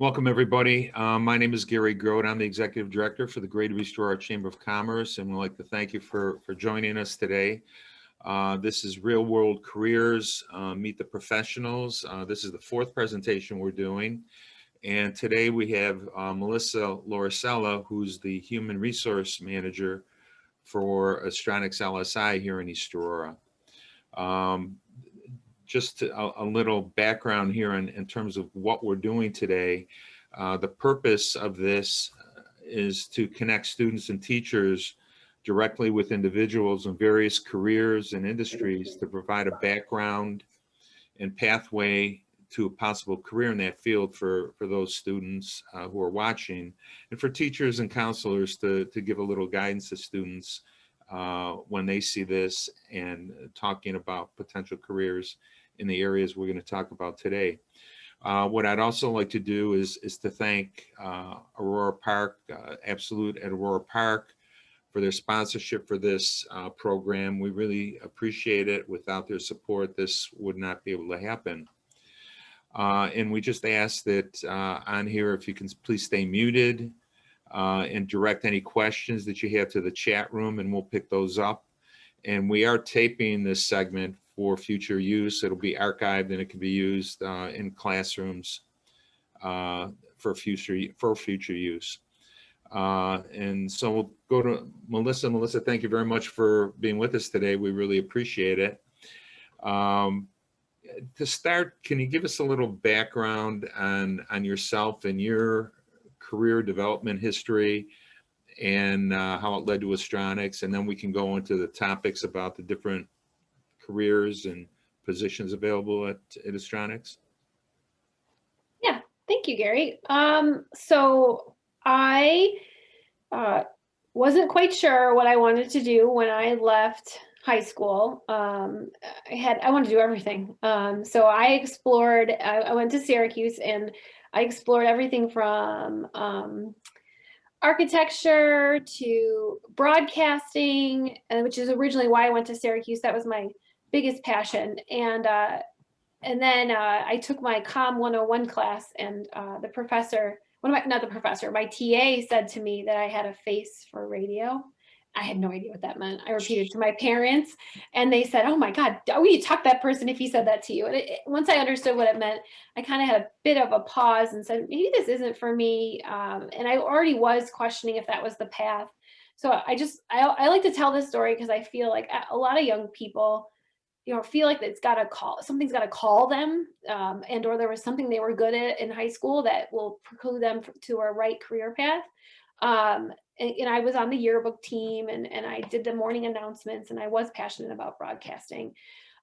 Welcome, everybody. My name is Gary Grote. I'm the Executive Director for the Greater East Aurora Chamber of Commerce, and we'd like to thank you for joining us today. This is Real World Careers, Meet the Professionals. This is the fourth presentation we're doing. And today we have Melissa Lauricella, who's the Human Resource Manager for Astronics LSI here in East Aurora. Just a little background here in terms of what we're doing today. The purpose of this is to connect students and teachers directly with individuals in various careers and industries to provide a background and pathway to a possible career in that field for those students who are watching, and for teachers and counselors to give a little guidance to students when they see this and talking about potential careers in the areas we're going to talk about today. What I'd also like to do is to thank Aurora Park, Absolute at Aurora Park, for their sponsorship for this program. We really appreciate it. Without their support, this would not be able to happen. And we just ask that on here, if you can please stay muted and direct any questions that you have to the chat room, and we'll pick those up. And we are taping this segment for future use. It'll be archived and it can be used in classrooms for future use. And so we'll go to Melissa. Melissa, thank you very much for being with us today. We really appreciate it. To start, can you give us a little background on yourself and your career development history, and how it led to Astronics, and then we can go into the topics about the different careers and positions available at Astronics? Yeah, thank you, Gary. So I wasn't quite sure what I wanted to do when I left high school. I wanted to do everything. So I explored, I went to Syracuse, and I explored everything from architecture to broadcasting, which is originally why I went to Syracuse. That was my biggest passion. And then I took my COM 101 class, and the professor, my TA said to me that I had a face for radio. I had no idea what that meant. I repeated to my parents, and they said, "Oh my God, we need to talk to that person if he said that to you." And once I understood what it meant, I kind of had a bit of a pause and said, maybe this isn't for me. And I already was questioning if that was the path. So I like to tell this story because I feel like a lot of young people, feel like something's got to call them, and or there was something they were good at in high school that will preclude them to a right career path. And I was on the yearbook team, and I did the morning announcements, and I was passionate about broadcasting.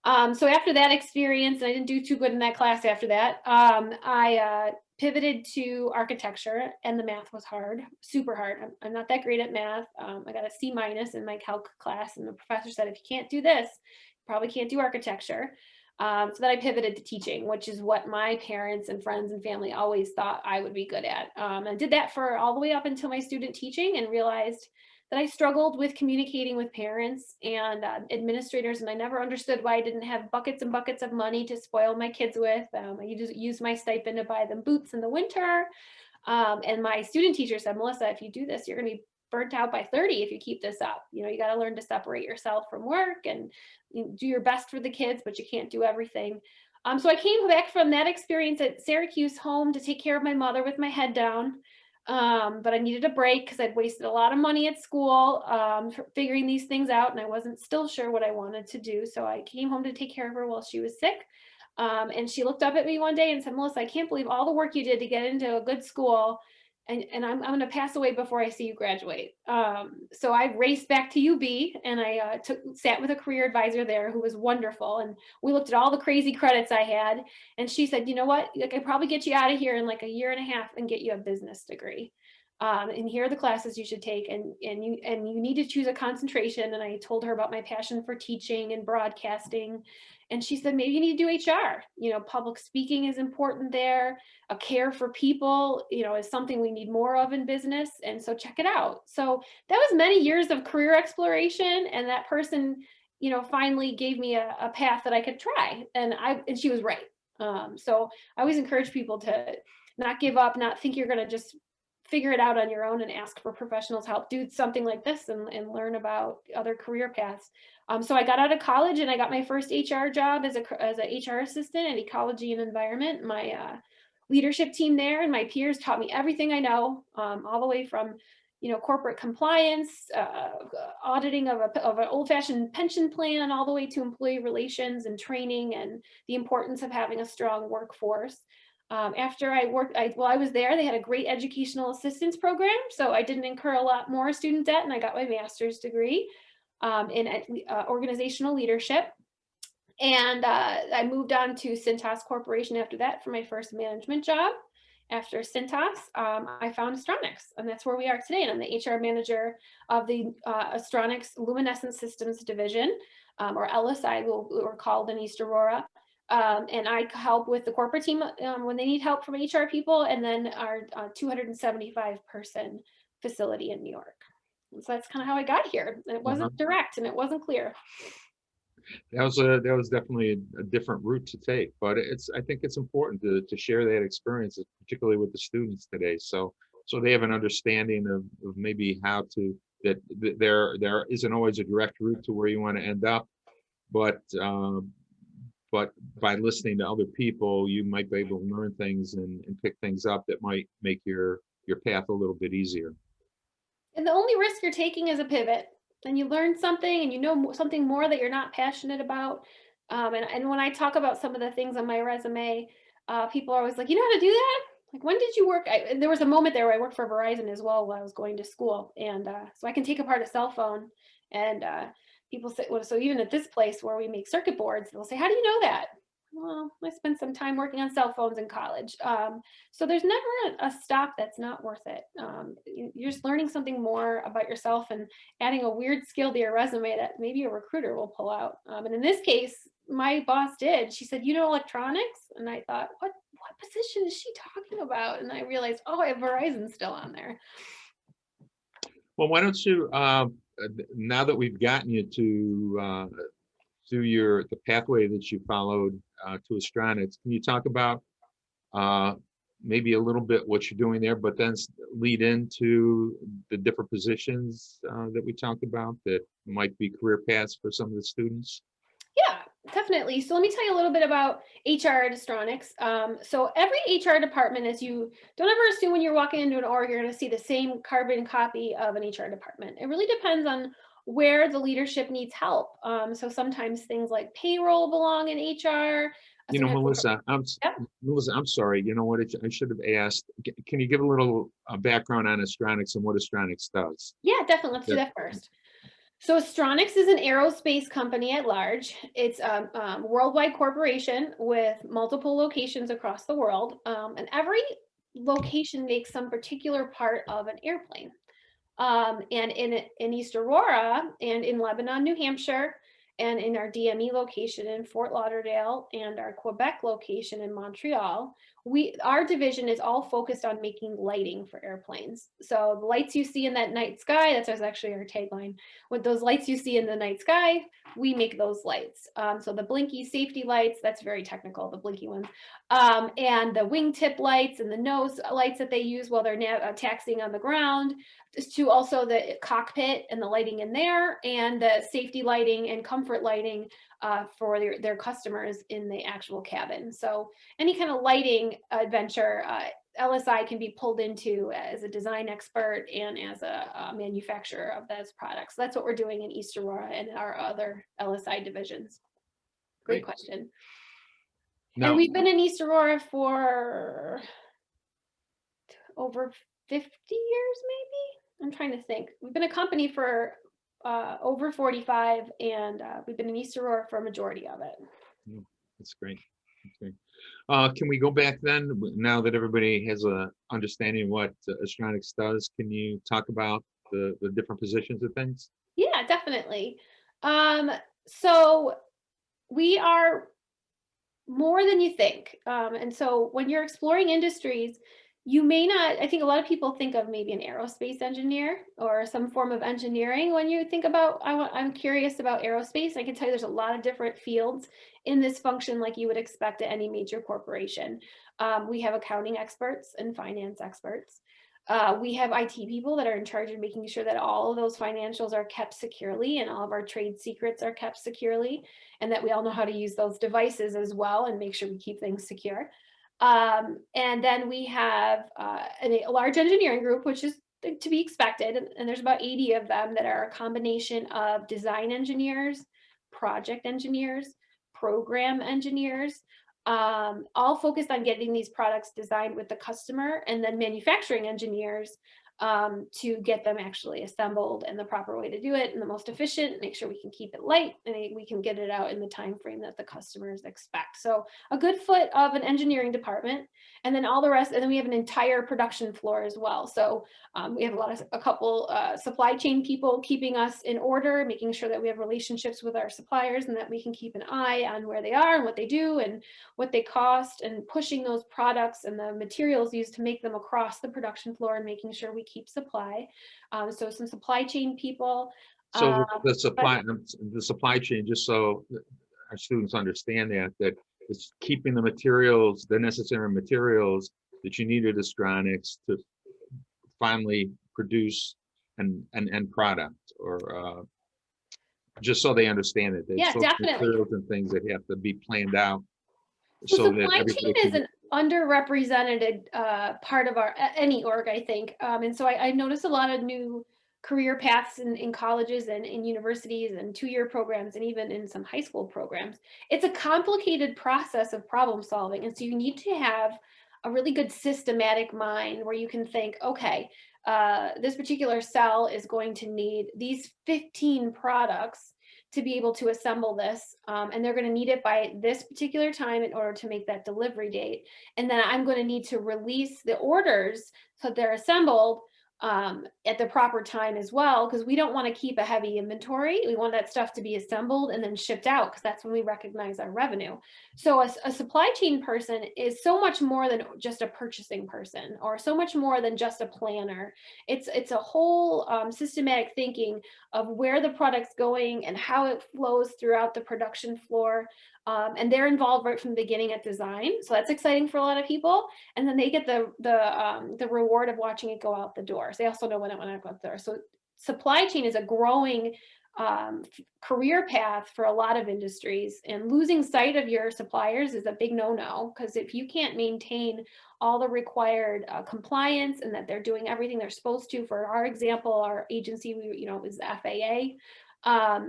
So after that experience, and I didn't do too good in that class after that, I pivoted to architecture, and the math was hard, super hard. I'm not that great at math. I got a C- in my calc class, and the professor said, if you can't do this, you probably can't do architecture. So then I pivoted to teaching, which is what my parents and friends and family always thought I would be good at. I did that for all the way up until my student teaching, and realized that I struggled with communicating with parents and administrators, and I never understood why I didn't have buckets and buckets of money to spoil my kids with. I used my stipend to buy them boots in the winter. And my student teacher said, Melissa, if you do this, you're going to be burnt out by 30 if you keep this up. You got to learn to separate yourself from work and do your best for the kids, but you can't do everything. So I came back from that experience at Syracuse home to take care of my mother with my head down. But I needed a break because I'd wasted a lot of money at school figuring these things out, and I wasn't still sure what I wanted to do. So I came home to take care of her while she was sick. And she looked up at me one day and said, Melissa, I can't believe all the work you did to get into a good school, and I'm going to pass away before I see you graduate. So I raced back to UB, and I sat with a career advisor there who was wonderful. And we looked at all the crazy credits I had. And she said, you know what, I could probably get you out of here in like a year and a half and get you a business degree. And here are the classes you should take, and you need to choose a concentration. And I told her about my passion for teaching and broadcasting. And she said, maybe you need to do HR. Public speaking is important there. A care for people, is something we need more of in business. And so check it out. So that was many years of career exploration. And that person, finally gave me a path that I could try. And she was right. So I always encourage people to not give up, not think you're going to just figure it out on your own and ask for professionals' help. Do something like this and learn about other career paths. So I got out of college and I got my first HR job as a HR assistant at Ecology and Environment. My leadership team there and my peers taught me everything I know, all the way from corporate compliance, auditing of an old-fashioned pension plan, all the way to employee relations and training and the importance of having a strong workforce. After I worked, while I was there, they had a great educational assistance program, so I didn't incur a lot more student debt, and I got my master's degree in organizational leadership. And I moved on to Cintas Corporation after that for my first management job. After Cintas, I found Astronics, and that's where we are today. And I'm the HR manager of the Astronics Luminescent Systems division, or LSI, we're called in East Aurora. And I help with the corporate team when they need help from HR people, and then our 275-person facility in New York. And so that's kind of how I got here. And it wasn't direct and it wasn't clear. That was definitely a different route to take, but I think it's important to share that experience, particularly with the students today, so they have an understanding of maybe how to that there isn't always a direct route to where you want to end up, but by listening to other people, you might be able to learn things and pick things up that might make your path a little bit easier. And the only risk you're taking is a pivot. And you learn something and you know something more that you're not passionate about. And when I talk about some of the things on my resume, people are always like, you know how to do that? Like, when did you work? There was a moment there where I worked for Verizon as well while I was going to school. And so I can take apart a cell phone. And people say, well, so even at this place where we make circuit boards, they'll say, how do you know that? Well, I spent some time working on cell phones in college. So there's never a stop that's not worth it. You're just learning something more about yourself and adding a weird skill to your resume that maybe a recruiter will pull out. And in this case, my boss did. She said, electronics? And I thought, what position is she talking about? And I realized, oh, I have Verizon still on there. Well, why don't you, now that we've gotten you to through the pathway that you followed to Astronics, can you talk about maybe a little bit what you're doing there, but then lead into the different positions that we talked about that might be career paths for some of the students? Yeah, definitely. So let me tell you a little bit about HR at Astronics. So every HR department, don't ever assume when you're walking into an org, you're going to see the same carbon copy of an HR department. It really depends on where the leadership needs help. So sometimes things like payroll belong in HR. Melissa, Melissa, I'm sorry. You know what? I should have asked. Can you give a little background on Astronics and what Astronics does? Yeah, definitely. Let's do that first. So Astronics is an aerospace company at large. It's a worldwide corporation with multiple locations across the world. And every location makes some particular part of an airplane. And in East Aurora and in Lebanon, New Hampshire, and in our DME location in Fort Lauderdale and our Quebec location in Montreal, our division is all focused on making lighting for airplanes. So the lights you see in that night sky, that's actually our tagline. With those lights you see in the night sky, we make those lights. So the blinky safety lights, that's very technical, the blinky ones, and the wingtip lights and the nose lights that they use while they're taxiing on the ground, to also the cockpit and the lighting in there, and the safety lighting and comfort lighting for their customers in the actual cabin. So any kind of lighting adventure, LSI can be pulled into as a design expert and as a manufacturer of those products. So that's what we're doing in East Aurora and our other LSI divisions. Great question. Now, and we've been in East Aurora for over 50 years, maybe? I'm trying to think. We've been a company for over 45, and we've been in East Aurora for a majority of it. Yeah, that's great. Okay. Can we go back then, now that everybody has a understanding of what Astronics does? Can you talk about the different positions of things? Yeah, definitely. So we are more than you think. And so when you're exploring industries, You may not, I think a lot of people think of maybe an aerospace engineer or some form of engineering when you think about, I'm curious about aerospace. I can tell you there's a lot of different fields in this function like you would expect at any major corporation. We have accounting experts and finance experts. We have IT people that are in charge of making sure that all of those financials are kept securely and all of our trade secrets are kept securely, and that we all know how to use those devices as well and make sure we keep things secure. And then we have a large engineering group, which is to be expected. And there's about 80 of them that are a combination of design engineers, project engineers, program engineers, all focused on getting these products designed with the customer, and then manufacturing engineers to get them actually assembled and the proper way to do it and the most efficient, make sure we can keep it light and we can get it out in the time frame that the customers expect. So a good foot of an engineering department, and then all the rest, and then we have an entire production floor as well. So we have a couple supply chain people keeping us in order, making sure that we have relationships with our suppliers and that we can keep an eye on where they are and what they do and what they cost, and pushing those products and the materials used to make them across the production floor and making sure we keep supply. So some supply chain people. So But the supply chain, just so our students understand that it's keeping the materials, the necessary materials that you need at Astronics to finally produce an end product, or just so they understand it. There's yeah, so many definitely. materials and things that have to be planned out So so that supply chain everybody is can. an underrepresented part of any org, I think. And so I noticed a lot of new career paths in colleges and in universities and 2-year programs and even in some high school programs. It's a complicated process of problem solving. And so you need to have a really good systematic mind where you can think, okay, this particular cell is going to need these 15 products to be able to assemble this, and they're going to need it by this particular time in order to make that delivery date. And then I'm going to need to release the orders so they're assembled at the proper time as well, because we don't want to keep a heavy inventory. We want that stuff to be assembled and then shipped out, because that's when we recognize our revenue. So a supply chain person is so much more than just a purchasing person, or so much more than just a planner. It's a whole systematic thinking of where the product's going and how it flows throughout the production floor. And they're involved right from the beginning at design. So that's exciting for a lot of people. And then they get the reward of watching it go out the door. So they also know when it went out the door. So supply chain is a growing career path for a lot of industries, and losing sight of your suppliers is a big no-no, because if you can't maintain all the required compliance and that they're doing everything they're supposed to, for our example, our agency, is the FAA,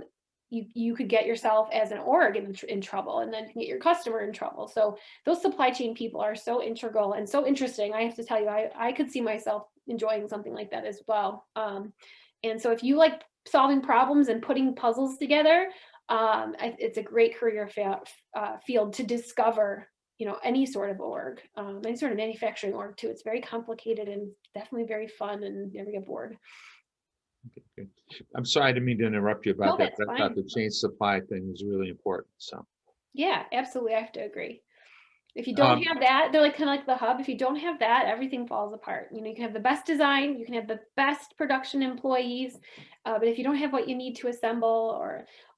you could get yourself as an org in trouble, and then you can get your customer in trouble. So those supply chain people are so integral and so interesting. I have to tell you, I could see myself enjoying something like that as well. And so if you like solving problems and putting puzzles together, it's a great career field to discover, any sort of org, any sort of manufacturing org too. It's very complicated and definitely very fun, and never get bored. Okay. I'm sorry, I didn't mean to interrupt you about No, that. that's I thought fine. the chain supply thing was really important. So Yeah, absolutely. I have to agree. If you don't have that, they're kind of like the hub. If you don't have that, everything falls apart. You can have the best design, you can have the best production employees, but if you don't have what you need to assemble,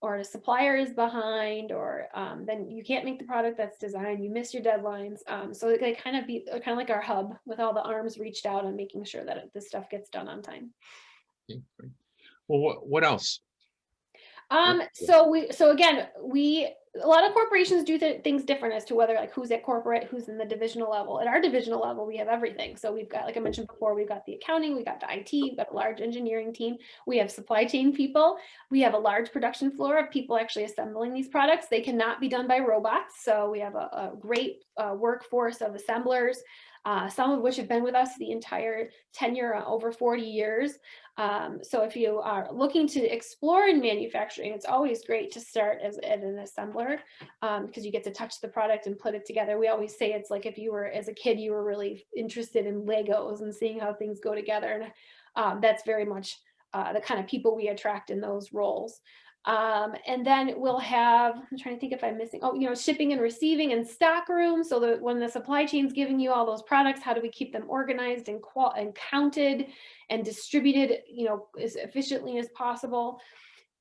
or the supplier is behind, or then you can't make the product that's designed. You miss your deadlines. So they kind of like our hub, with all the arms reached out and making sure that this stuff gets done on time. okay, great. Well, what else? So again, a lot of corporations do things different as to whether, like, who's at corporate, who's in the divisional level. At our divisional level, we have everything. So we've got, like I mentioned before, we've got the accounting, we got the IT, we've got a large engineering team, we have supply chain people, we have a large production floor of people actually assembling these products. They cannot be done by robots. So we have a great workforce of assemblers, some of which have been with us the entire tenure, over 40 years. So if you are looking to explore in manufacturing, it's always great to start as an assembler, because you get to touch the product and put it together. We always say it's like if you were, as a kid, you were really interested in Legos and seeing how things go together. And that's very much the kind of people we attract in those roles. And then we'll have, I'm trying to think if I'm missing, oh, shipping and receiving and stock room. So that when the supply chain's giving you all those products, how do we keep them organized and counted and distributed, as efficiently as possible?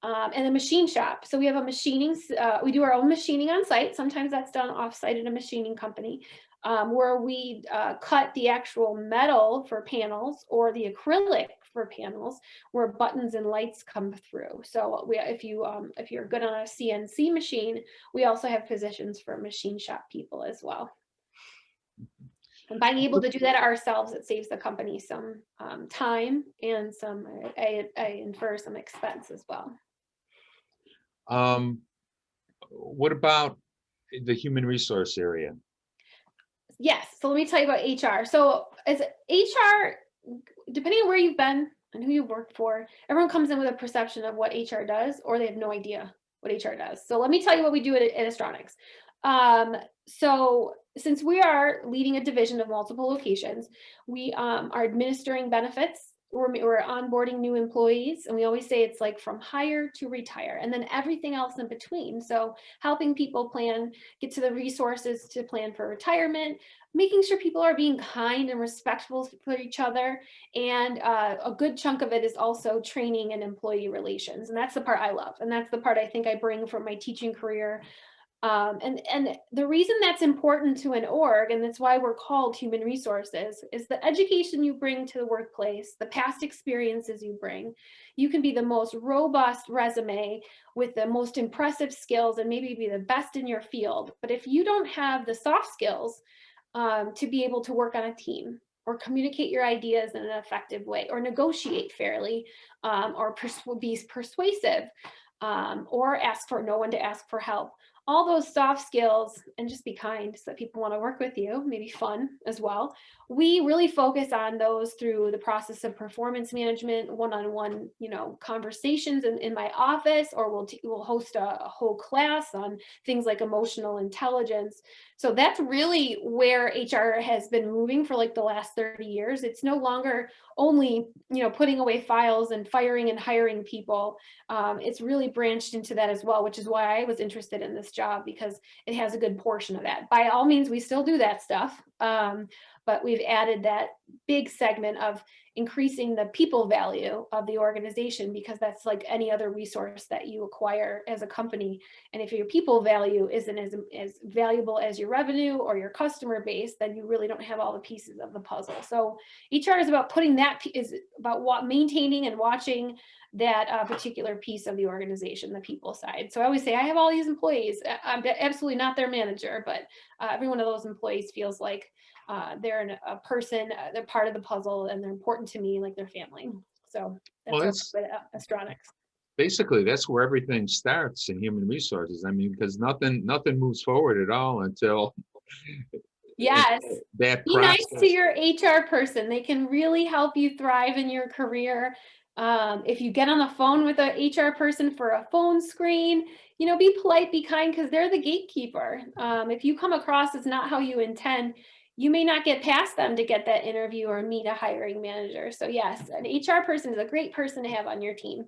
And a machine shop. So we have a we do our own machining on site. Sometimes that's done off site in a machining company, where we cut the actual metal for panels or the acrylic for panels where buttons and lights come through. So if you're good on a CNC machine, we also have positions for machine shop people as well. And by being able to do that ourselves, it saves the company some time and I infer some expense as well. What about the human resource area? Yes. So let me tell you about HR. So as HR, depending on where you've been and who you've worked for, everyone comes in with a perception of what HR does, or they have no idea what HR does. So let me tell you what we do at Astronics. So since we are leading a division of multiple locations, we are administering benefits. We're onboarding new employees, and we always say it's like from hire to retire, and then everything else in between. So helping people get to the resources to plan for retirement, making sure people are being kind and respectful for each other. And a good chunk of it is also training and employee relations. And that's the part I love. And that's the part I think I bring from my teaching career. And the reason that's important to an org, and that's why we're called human resources, is the education you bring to the workplace, the past experiences you bring. You can be the most robust resume with the most impressive skills and maybe be the best in your field. But if you don't have the soft skills to be able to work on a team or communicate your ideas in an effective way or negotiate fairly or be persuasive or know when to ask for help, all those soft skills, and just be kind so that people want to work with you, maybe fun as well. We really focus on those through the process of performance management, one-on-one, conversations in my office, or we'll host a whole class on things like emotional intelligence. So that's really where HR has been moving for like the last 30 years. It's no longer only, putting away files and firing and hiring people. It's really branched into that as well, which is why I was interested in this job, because it has a good portion of that. By all means, we still do that stuff, but we've added that big segment of increasing the people value of the organization, because that's like any other resource that you acquire as a company. And if your people value isn't as valuable as your revenue or your customer base, then you really don't have all the pieces of the puzzle. So HR is about maintaining and watching that particular piece of the organization, the people side. So I always say I have all these employees. I'm absolutely not their manager, but every one of those employees feels like they're a person, they're part of the puzzle, and they're important to me like their family. So that's Astronics. Basically, that's where everything starts in human resources. I mean, because nothing moves forward at all until yes, that be process. nice to your HR person. They can really help you thrive in your career. If you get on the phone with an HR person for a phone screen, be polite, be kind, because they're the gatekeeper. If you come across as not how you intend, you may not get past them to get that interview or meet a hiring manager. So yes, an HR person is a great person to have on your team,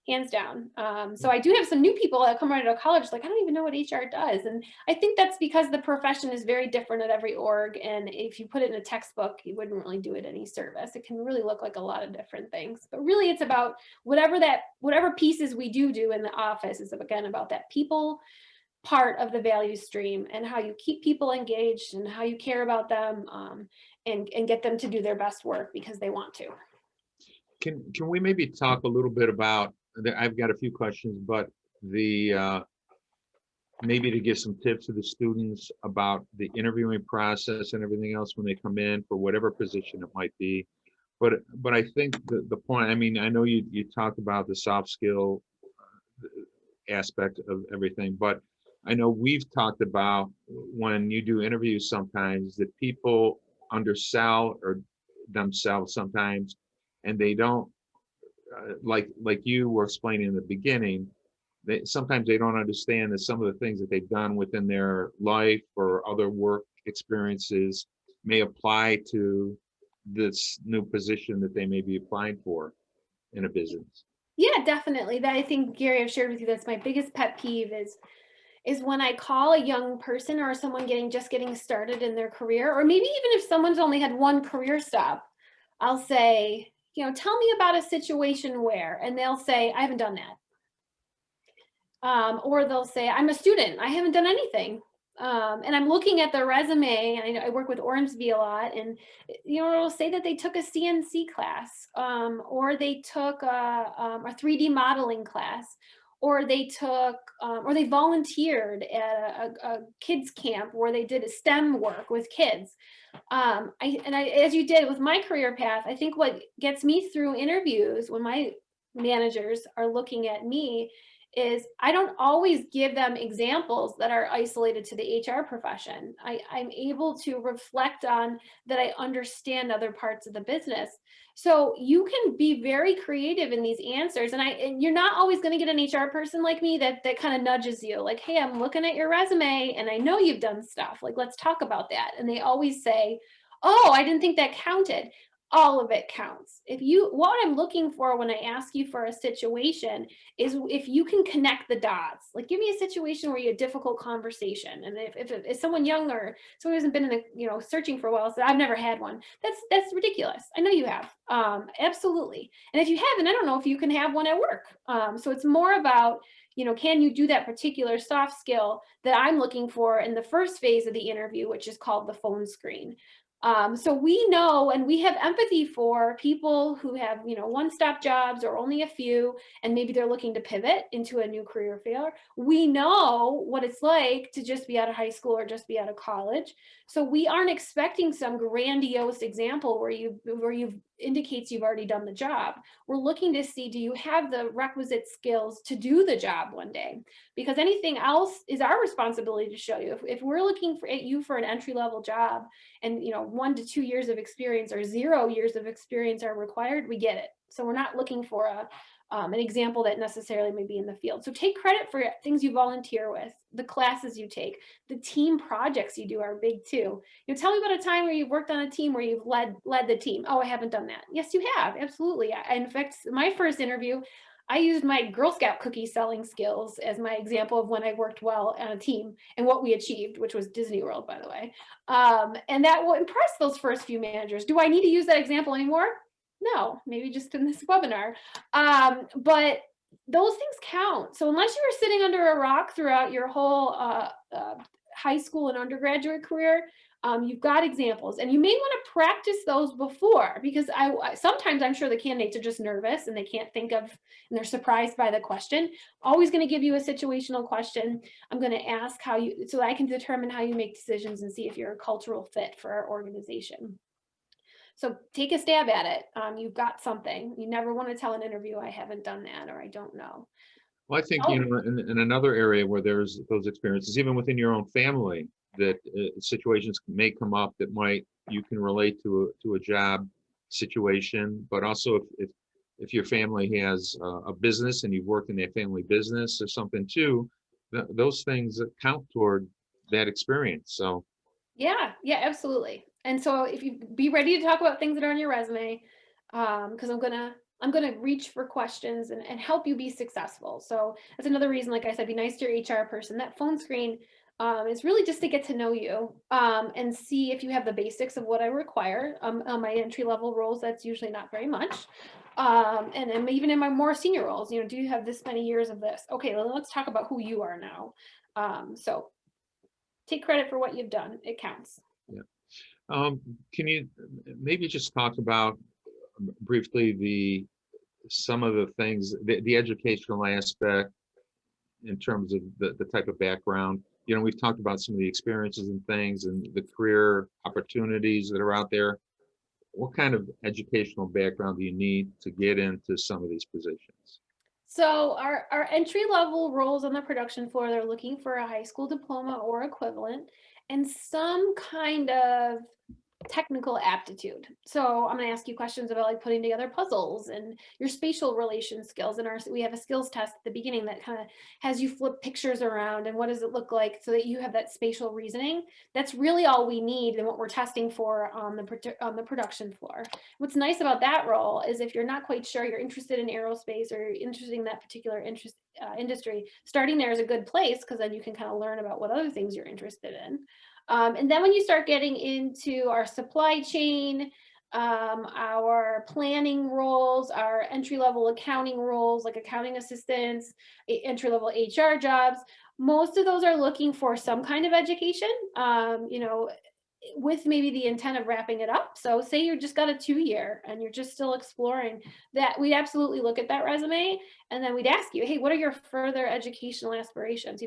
hands down. So I do have some new people that come right out of college, like, I don't even know what HR does. And I think that's because the profession is very different at every org. And if you put it in a textbook, you wouldn't really do it any service. It can really look like a lot of different things, but really it's about whatever pieces we do in the office is, again, about that people part of the value stream and how you keep people engaged and how you care about them and get them to do their best work because they want to. Can we maybe talk a little bit about, I've got a few questions, but maybe to give some tips to the students about the interviewing process and everything else when they come in for whatever position it might be. But I think the point, I mean, I know you talked about the soft skill aspect of everything, but I know we've talked about when you do interviews sometimes that people undersell or themselves sometimes, and they don't like you were explaining in the beginning. Sometimes they don't understand that some of the things that they've done within their life or other work experiences may apply to this new position that they may be applying for in a business. Yeah, definitely. That I think, Gary, I've shared with you, that's my biggest pet peeve is when I call a young person or someone getting started in their career, or maybe even if someone's only had one career stop, I'll say, tell me about a situation where, and they'll say, I haven't done that. Or they'll say, I'm a student, I haven't done anything. And I'm looking at their resume, and I work with Ormsby a lot, and it'll say that they took a CNC class, or they took a 3D modeling class, or or they volunteered at a kids camp where they did a STEM work with kids. As you did with my career path, I think what gets me through interviews when my managers are looking at me is I don't always give them examples that are isolated to the HR profession. I'm able to reflect on that I understand other parts of the business. So you can be very creative in these answers. And you're not always going to get an HR person like me that kind of nudges you like, hey, I'm looking at your resume and I know you've done stuff. Like, let's talk about that. And they always say, oh, I didn't think that counted. All of it counts. What I'm looking for when I ask you for a situation is if you can connect the dots. Like, give me a situation where you had a difficult conversation, and if someone young or someone who hasn't been in searching for a while said, I've never had one. That's ridiculous. I know you have. Absolutely. And if you haven't, I don't know if you can have one at work. So it's more about, can you do that particular soft skill that I'm looking for in the first phase of the interview, which is called the phone screen. So we know, and we have empathy for people who have, one-stop jobs or only a few, and maybe they're looking to pivot into a new career field. We know what it's like to just be out of high school or just be out of college. So we aren't expecting some grandiose example where you've indicates you've already done the job. We're looking to see, do you have the requisite skills to do the job one day? Because anything else is our responsibility to show you. If we're looking at you for an entry-level job, and 1 to 2 years of experience or 0 years of experience are required, we get it. So we're not looking for an example that necessarily may be in the field. So take credit for things you volunteer with, the classes you take, the team projects you do are big too. Tell me about a time where you've worked on a team where you've led the team. Oh, I haven't done that. Yes, you have. Absolutely. In fact, my first interview, I used my Girl Scout cookie selling skills as my example of when I worked well on a team and what we achieved, which was Disney World, by the way. And that will impress those first few managers. Do I need to use that example anymore? No, maybe just in this webinar. But those things count. So unless you were sitting under a rock throughout your whole high school and undergraduate career, you've got examples, and you may want to practice those before, because sometimes I'm sure the candidates are just nervous and they can't think of, and they're surprised by the question. Always going to give you a situational question. I'm going to ask so I can determine how you make decisions and see if you're a cultural fit for our organization. So take a stab at it. You've got something. You never want to tell an interview, I haven't done that, or I don't know. Well, I think, in another area where there's those experiences, even within your own family, that situations may come up that you can relate to a job situation, but also if your family has a business and you've worked in that family business or something too, those things count toward that experience. So Yeah, absolutely. And so if you be ready to talk about things that are on your resume, because I'm gonna reach for questions and help you be successful. So that's another reason, like I said, be nice to your HR person. That phone screen is really just to get to know you and see if you have the basics of what I require. On my entry level roles, that's usually not very much. And then even in my more senior roles, do you have this many years of this? Okay, well, let's talk about who you are now. So take credit for what you've done. It counts. yeah. Can you maybe just talk about briefly some of the things, the educational aspect in terms of the type of background? We've talked about some of the experiences and things and the career opportunities that are out there. What kind of educational background do you need to get into some of these positions? So our entry level roles on the production floor, they're looking for a high school diploma or equivalent and some kind of technical aptitude. So I'm going to ask you questions about like putting together puzzles and your spatial relation skills. And we have a skills test at the beginning that kind of has you flip pictures around and what does it look like so that you have that spatial reasoning. That's really all we need and what we're testing for on the production floor. What's nice about that role is if you're not quite sure you're interested in aerospace or you're interested in that particular industry, starting there is a good place because then you can kind of learn about what other things you're interested in. And then when you start getting into our supply chain, our planning roles, our entry-level accounting roles, like accounting assistants, entry-level HR jobs, most of those are looking for some kind of education, you know, with maybe the intent of wrapping it up. So say you just got a 2-year and you're just still exploring that, we'd absolutely look at that resume and then we'd ask you, hey, what are your further educational aspirations?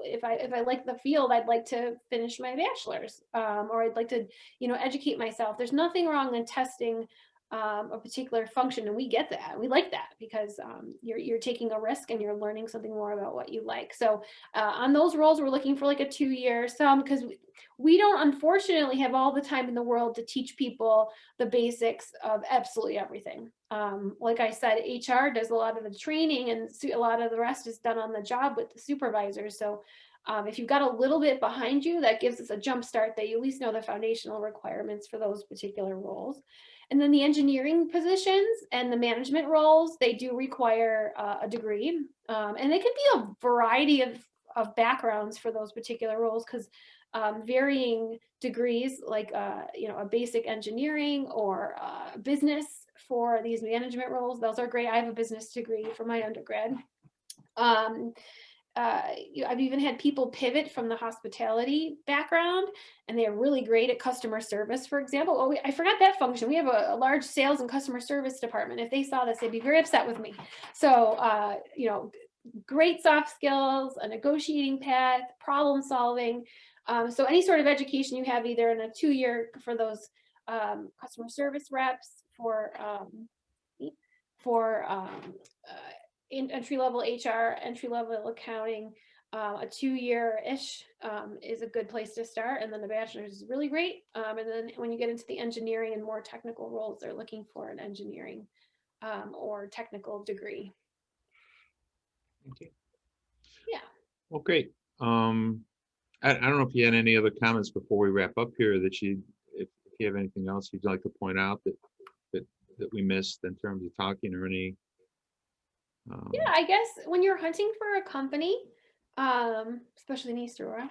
If I like the field, I'd like to finish my bachelor's, or I'd like to, educate myself. There's nothing wrong in testing a particular function, and we get that. We like that because you're taking a risk and you're learning something more about what you like. So on those roles, we're looking for like a 2-year, because we don't unfortunately have all the time in the world to teach people the basics of absolutely everything. Like I said, HR does a lot of the training and a lot of the rest is done on the job with the supervisors. So if you've got a little bit behind you, that gives us a jump start that you at least know the foundational requirements for those particular roles. And then the engineering positions and the management roles, they do require a degree. And they can be a variety of backgrounds for those particular roles because varying degrees like, a basic engineering or business for these management roles, those are great. I have a business degree from my undergrad. I've even had people pivot from the hospitality background and they're really great at customer service, for example. Oh, I forgot that function. We have a large sales and customer service department. If they saw this, they'd be very upset with me. So, great soft skills, a negotiating path, problem solving. So any sort of education you have either in a 2-year for those customer service reps, for entry-level HR, entry-level accounting, a 2-year-ish is a good place to start. And then the bachelor's is really great. And then when you get into the engineering and more technical roles, they're looking for an engineering or technical degree. Okay. Yeah. Well, great. I don't know if you had any other comments before we wrap up here if you have anything else you'd like to point out that we missed in terms of talking or any. Yeah, I guess when you're hunting for a company, especially in East Aurora,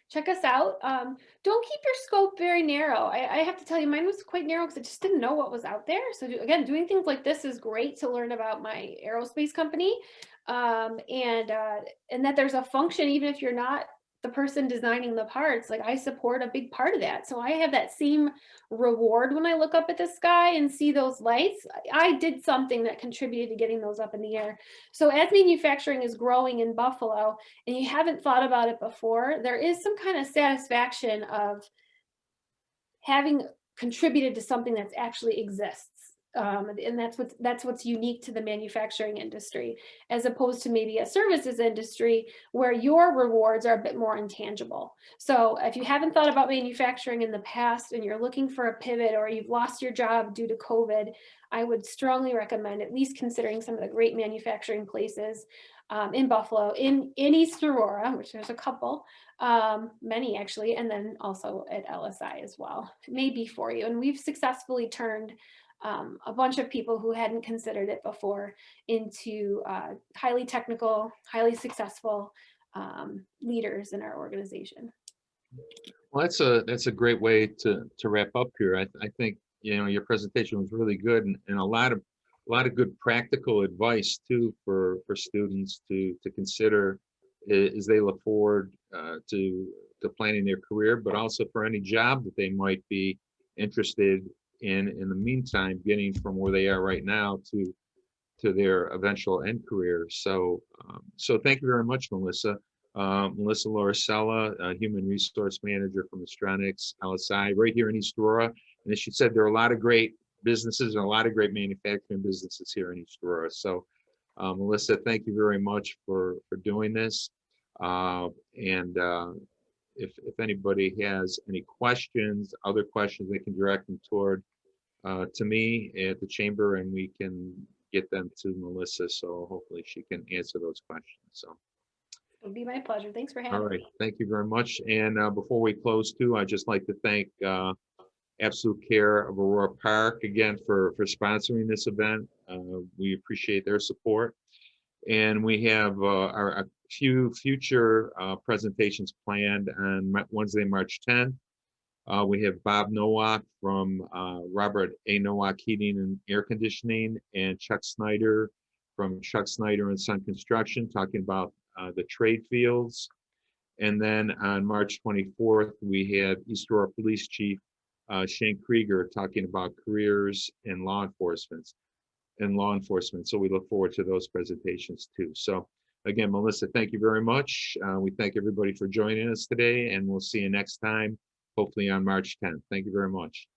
check us out. Don't keep your scope very narrow. I have to tell you, mine was quite narrow because I just didn't know what was out there. So again, doing things like this is great to learn about my aerospace company, and that there's a function, even if you're not the person designing the parts. Like I support a big part of that. So I have that same reward when I look up at the sky and see those lights. I did something that contributed to getting those up in the air. So as manufacturing is growing in Buffalo and you haven't thought about it before, there is some kind of satisfaction of having contributed to something that actually exists. And that's what's unique to the manufacturing industry, as opposed to maybe a services industry where your rewards are a bit more intangible. So if you haven't thought about manufacturing in the past and you're looking for a pivot or you've lost your job due to COVID, I would strongly recommend at least considering some of the great manufacturing places in Buffalo, in East Aurora, which there's a couple, many actually, and then also at LSI as well. It may be for you. And we've successfully turned a bunch of people who hadn't considered it before into highly technical, highly successful leaders in our organization. Well, that's a great way to wrap up here. I think your presentation was really good and a lot of good practical advice too for students to consider as they look forward to planning their career, but also for any job that they might be interested in the meantime, getting from where they are right now to their eventual end career. So thank you very much, Melissa. Melissa Lauricella, Human Resource Manager from Astronics LSI, right here in East Aurora. And as she said, there are a lot of great businesses and a lot of great manufacturing businesses here in East Aurora. So Melissa, thank you very much for doing this. And if anybody has any questions, other questions, they can direct them toward to me at the chamber, and we can get them to Melissa. So hopefully she can answer those questions. So, It would be my pleasure. Thanks for all having right, me. thank you very much. And before we close too, I'd just like to thank Absolute Care of Aurora Park again for sponsoring this event. We appreciate their support. And we have a few future presentations planned on Wednesday, March 10th. We have Bob Nowak from Robert A. Nowak Heating and Air Conditioning, and Chuck Snyder from Chuck Snyder and Son Construction, talking about the trade fields. And then on March 24th, we have East Aurora Police Chief Shane Krieger talking about careers in law enforcement. So we look forward to those presentations too. So again, Melissa, thank you very much. We thank everybody for joining us today, and we'll see you next time, hopefully on March 10th. Thank you very much.